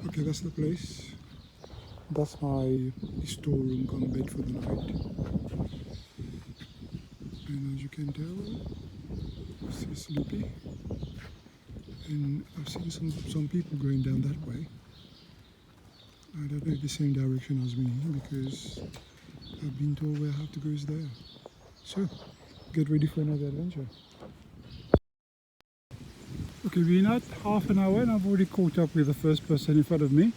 Okay, that's the place. That's my storeroom come bed for the night. And as you can tell, it's sleepy. And I've seen some people going down that way. I don't know the same direction as me because I've been told where I have to go is there. So, get ready for another adventure. Okay, we're at half an hour and I've already caught up with the first person in front of me.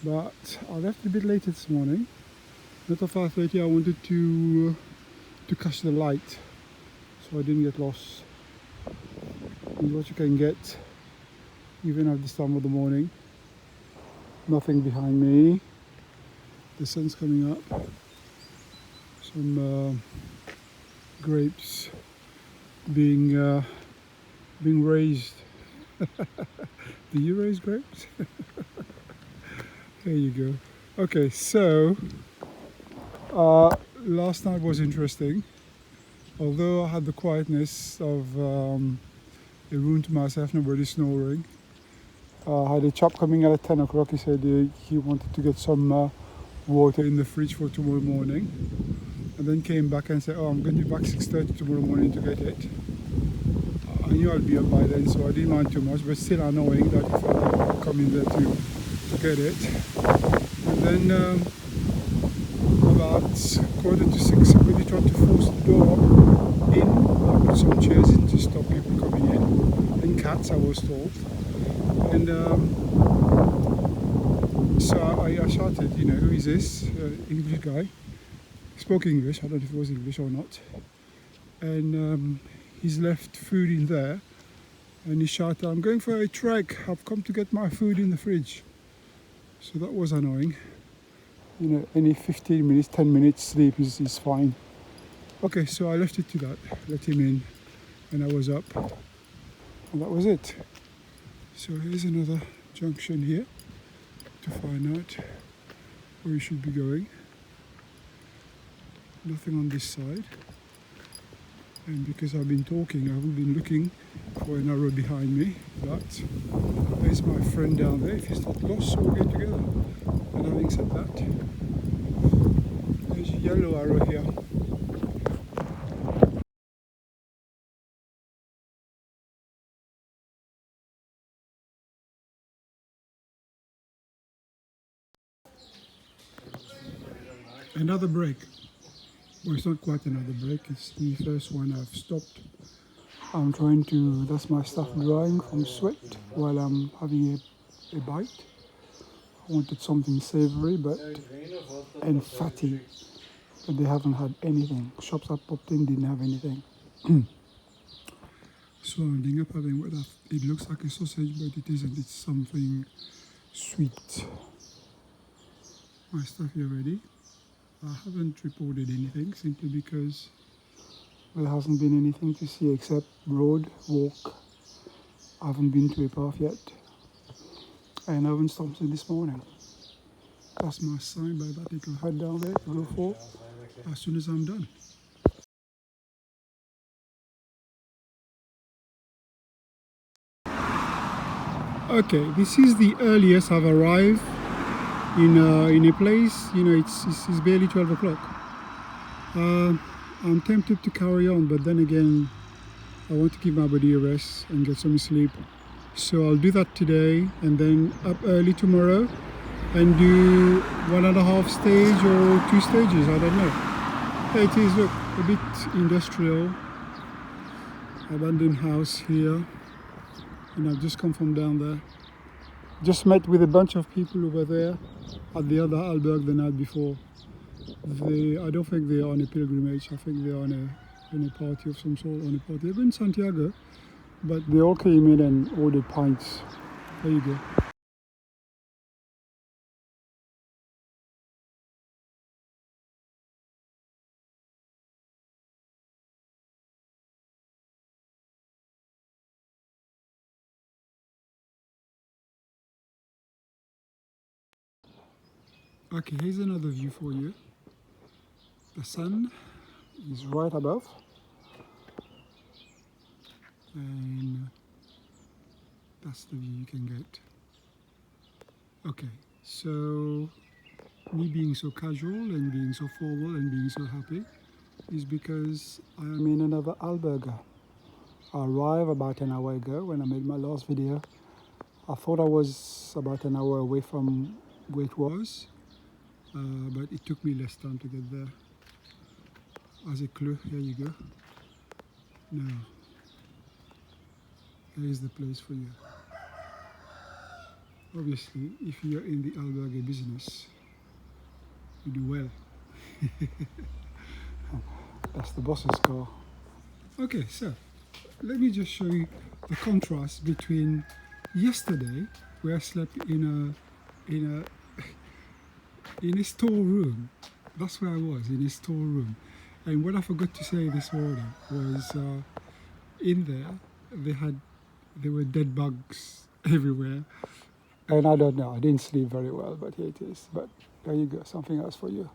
But I left a bit late this morning. Not at 5:30, I wanted to catch the light, so I didn't get lost. And what you can get, even at this time of the morning. Nothing behind me. The sun's coming up. Some grapes being raised. Do you raise grapes? There you go. Okay, so last night was interesting. Although I had the quietness of a room to myself, nobody snoring. I had a chap coming at 10 o'clock. He said he wanted to get some water in the fridge for tomorrow morning, and then came back and said, "Oh, I'm going to be back 6:30 tomorrow morning to get it." I knew I'd be up by then, so I didn't mind too much, but still annoying that he felt like I'd come in there to get it. And then about 5:45, somebody tried to force the door in. I put some chairs in to stop people coming in, and cats, I was told. And so I shouted, you know, "Who is this?" English guy. He spoke English, I don't know if it was English or not. And he's left food in there. And he shouted, "I'm going for a trek. I've come to get my food in the fridge." So that was annoying. You know, any 15 minutes, 10 minutes sleep is fine. Okay, so I left it to that. Let him in. And I was up. And that was it. So here's another junction here to find out where you should be going. Nothing on this side. And because I've been talking, I haven't been looking for an arrow behind me. But there's my friend down there. If he's not lost, so we'll get together. And having said that, there's a yellow arrow here. Another break. Well, it's not quite another break. It's the first one I've stopped. I'm trying to, that's my stuff drying from sweat while I'm having a bite. I wanted something savory and fatty, but they haven't had anything. Shops I popped in didn't have anything. So I'm ending up having what it looks like a sausage, but it isn't. It's something sweet. My stuff here ready. I haven't reported anything simply because there hasn't been anything to see except road, walk. I haven't been to a path yet. And I haven't stopped this morning. That's my sign by that little hut down there to go for as soon as I'm done. Okay, this is the earliest I've arrived in a place. You know, it's barely 12 o'clock. I'm tempted to carry on, but then again, I want to give my body a rest and get some sleep. So I'll do that today and then up early tomorrow and do 1.5 stage or 2 stages, I don't know. There it is, look, a bit industrial, abandoned house here. And I've just come from down there. Just met with a bunch of people over there at the other albergue the night before. I don't think they're on a pilgrimage. I think they're on a party of some sort, on a party. They're in Santiago, but they all came in and ordered pints. There you go. Okay, here's another view for you. The sun is right above, and that's the view you can get. Okay, so me being so casual and being so formal and being so happy is because I am in another albergue. I arrived about an hour ago when I made my last video. I thought I was about an hour away from where it was, but it took me less time to get there. As a clue, here you go. Now, here is the place for you. Obviously, if you're in the albergue business, you do well. That's the boss's car. Okay, so let me just show you the contrast between yesterday, where I slept in a storeroom. That's where I was, in a storeroom. And what I forgot to say this morning was in there there were dead bugs everywhere. And I don't know, I didn't sleep very well, but here it is. But there you go, something else for you.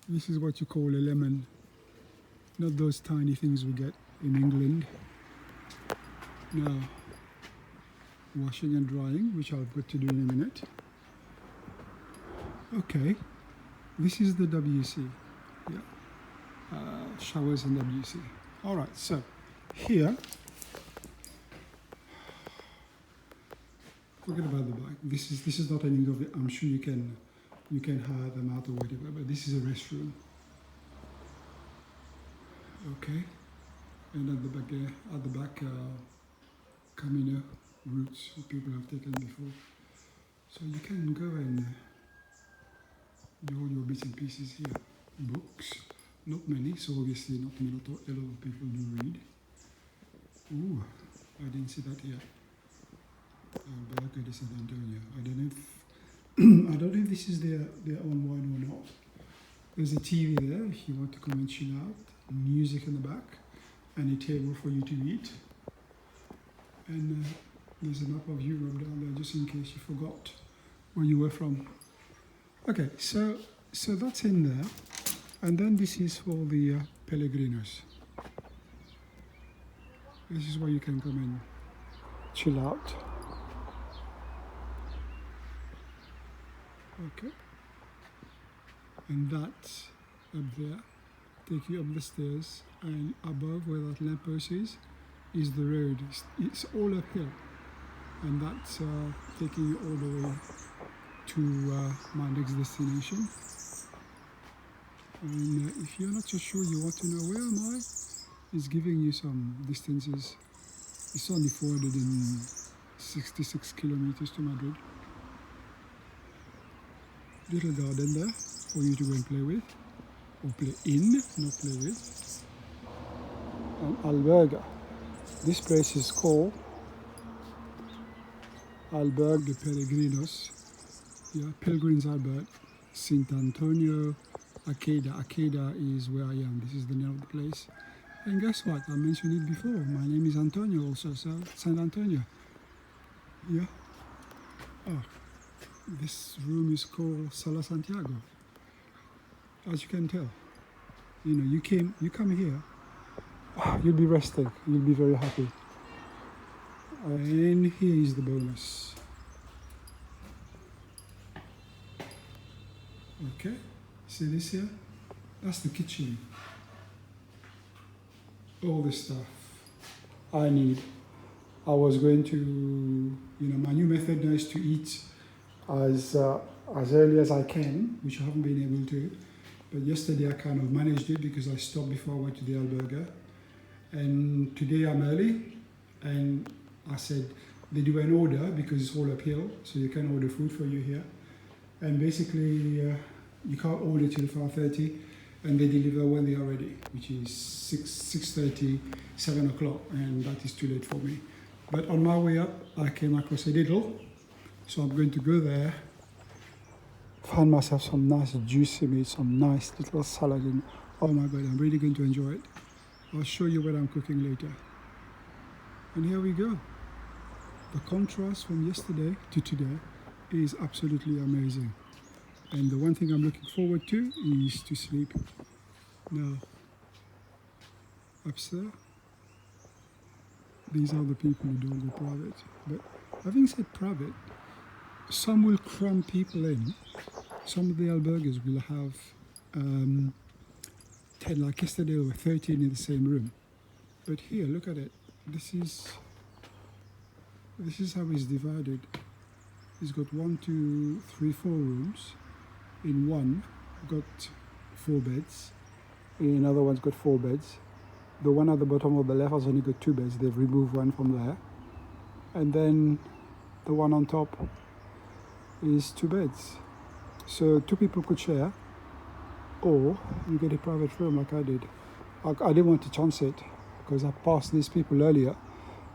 This is what you call a lemon. Not those tiny things we get in England. Now, washing and drying, which I've got to do in a minute. Okay, this is the WC. Yeah, showers in WC. All right, so here, forget about the bag. This is not any of it. I'm sure you can hire them out or whatever. But this is a restroom. Okay, and at the back, Camino routes people have taken before. So you can go and do all your bits and pieces here. Books, not many, so obviously not a lot of people do read. Ooh, I didn't see that yet. Barca de San Antonio. I don't know if I don't know if this is their own wine or not. There's a TV there if you want to come and chill out. Music in the back, and a table for you to eat. And there's a map of Europe down there, just in case you forgot where you were from. Okay, so that's in there, and then this is for the Pellegrinos. This is where you can come and chill out. Okay, and that up there, take you up the stairs, and above where that lamppost is the road. It's all uphill, and that's taking you all the way to my next destination. And if you're not so sure, you want to know where am I, it's giving you some distances. It's only 466 kilometers to Madrid. Little garden there for you to go and play with, or play in, not play with. And albergue. This place is called Albergue de Peregrinos. Yeah, Pilgrims Albergue, Saint Antonio, Aqueda. Aqueda is where I am. This is the name of the place. And guess what? I mentioned it before. My name is Antonio also, so Saint Antonio. Yeah. Oh, this room is called Sala Santiago. As you can tell, you know, you come here, you'll be resting, you'll be very happy. And here is the bonus. Okay, see this here? That's the kitchen. All the stuff I need. I was going to, my new method now is to eat as early as I can, which I haven't been able to. But yesterday I kind of managed it because I stopped before I went to the albergue. And today I'm early, and I said they do an order because it's all uphill, so you can order food for you here. And basically you can't order till 5:30, and they deliver when they are ready, which is 6:30, 7 o'clock, and that is too late for me. But on my way up, I came across a diddle, so I'm going to go there, find myself some nice juicy meat, some nice little salad, and oh my God, I'm really going to enjoy it. I'll show you what I'm cooking later. And here we go. The contrast from yesterday to today is absolutely amazing. And the one thing I'm looking forward to is to sleep. Now, upstairs, these are the people who don't go private. But having said private, some will cram people in. Some of the albergues will have 10, like yesterday there were 13 in the same room. But here, look at it. This is how it's divided. It's got 1, 2, 3, 4 rooms. In one, got 4 beds. In another one's got 4 beds. The one at the bottom of the left has only got 2 beds. They've removed one from there. And then the one on top is 2 beds. So 2 people could share, or you get a private room like I did. I didn't want to chance it because I passed these people earlier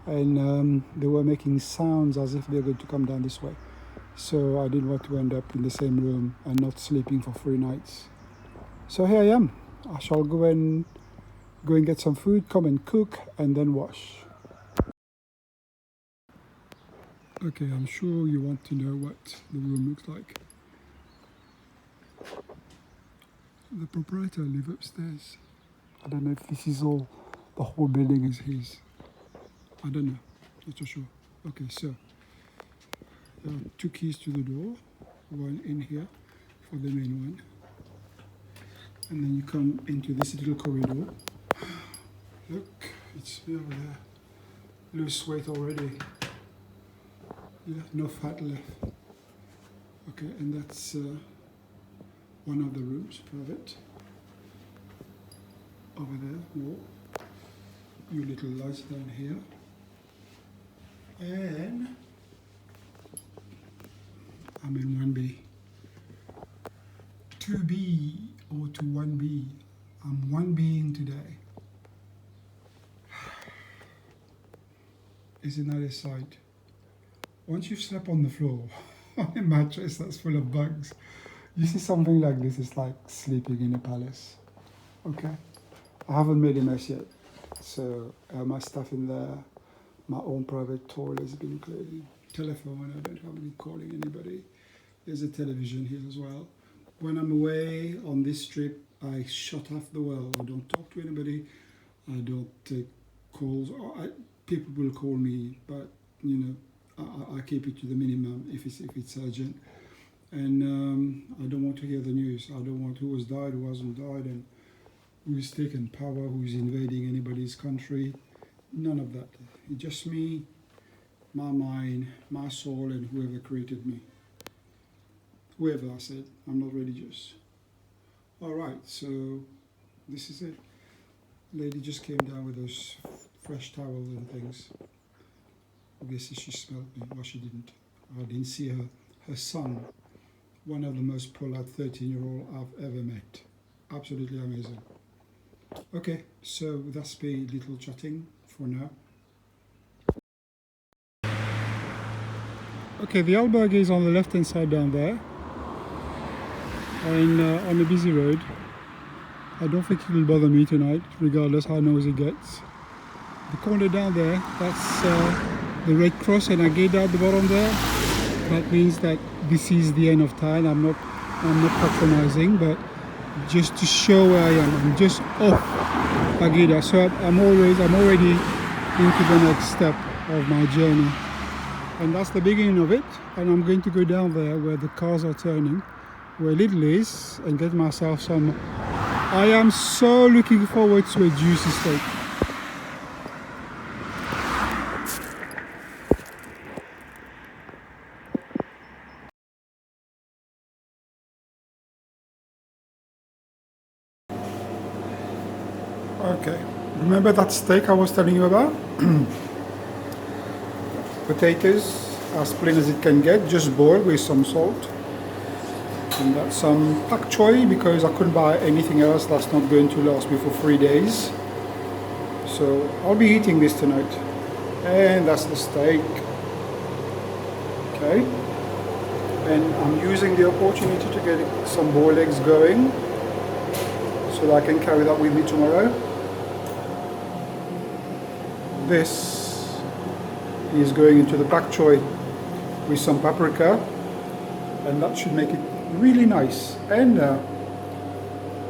and they were making sounds as if they're going to come down this way. So I didn't want to end up in the same room and not sleeping for 3 nights. So here I am. I shall go and get some food, come and cook, and then wash. Okay, I'm sure you want to know what the room looks like. The proprietor lives upstairs. I don't know if this is all, the whole building is his. I don't know, not so sure. Okay, so 2 keys to the door, one in here for the main one. And then you come into this little corridor. Look, it's me over there. Lose weight already. Yeah, no fat left. Okay, and that's one of the rooms, private. Over there, more. Your little lights down here. And I'm in 1B. 2B or to 1B. I'm 1Bing today. Isn't that a sight? Once you've slept on the floor, on a mattress that's full of bugs, you see something like this, it's like sleeping in a palace. Okay? I haven't made a mess yet. So my stuff in there, my own private toilet has been cleaned. Telephone, I don't have any calling anybody. There's a television here as well. When I'm away on this trip, I shut off the world. I don't talk to anybody. I don't take calls. People will call me, but you know, I keep it to the minimum if it's urgent. And I don't want to hear the news. I don't want who has died, who hasn't died, and who's taken power, who's invading anybody's country. None of that. It's just me, my mind, my soul, and whoever created me. Whoever, I said, I'm not religious. All right, so this is it. Lady just came down with those fresh towels and things. Obviously she smelled me. Well, she didn't. I didn't see her. Her son, one of the most polite 13-year-old I've ever met. Absolutely amazing. Okay, so that's the little chatting for now. Okay, the albergue is on the left-hand side down there. And on a busy road. I don't think it will bother me tonight, regardless how noisy it gets. The corner down there, that's the Red Cross and Aqueda at the bottom there. That means that this is the end of town. I'm not patronizing, but just to show where I am. I'm just off Aqueda, so I'm already into the next step of my journey. And that's the beginning of it. And I'm going to go down there where the cars are turning, where Lidl is, and get myself some. I am so looking forward to a juicy steak. Okay, remember that steak I was telling you about? Potatoes, as plain as it can get, just boiled with some salt. And that's some pak choy because I couldn't buy anything else that's not going to last me for 3 days. So I'll be eating this tonight. And that's the steak. Okay. And I'm using the opportunity to get some boiled eggs going so that I can carry that with me tomorrow. This is going into the pak choy with some paprika, and that should make it really nice. And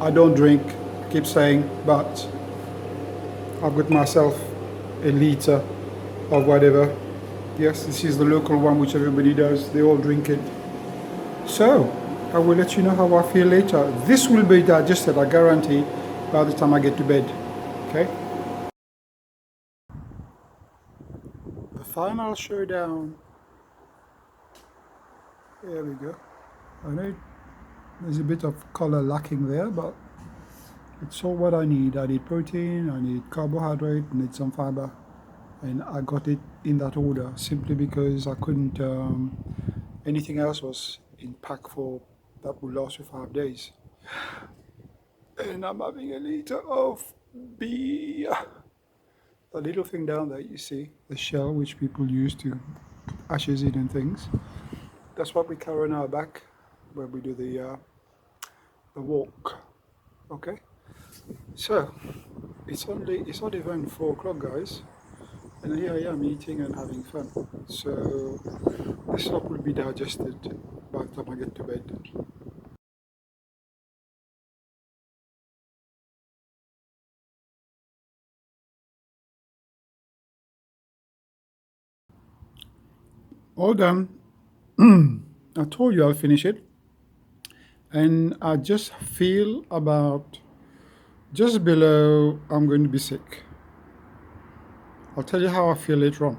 I don't drink, keep saying, but I've got myself a liter of whatever, Yes, this is the local one which everybody does. They all drink it. So, I will let you know how I feel later. This will be digested, I guarantee, by the time I get to bed. Okay? The final showdown. There we go. I know there's a bit of color lacking there, but it's all what I need. I need protein, I need carbohydrate, I need some fiber. And I got it in that order simply because I couldn't, anything else was in pack for that would last for 5 days. And I'm having a liter of beer. The little thing down there, you see, the shell which people use to put ashes in and things. That's what we carry on our back when we do the walk. Okay, so it's not even 4 o'clock, guys, and here I am eating and having fun. So the slop will be digested by the time I get to bed. All done. I told you I'll finish it, and I just feel about just below I'm going to be sick. I'll tell you how I feel later on.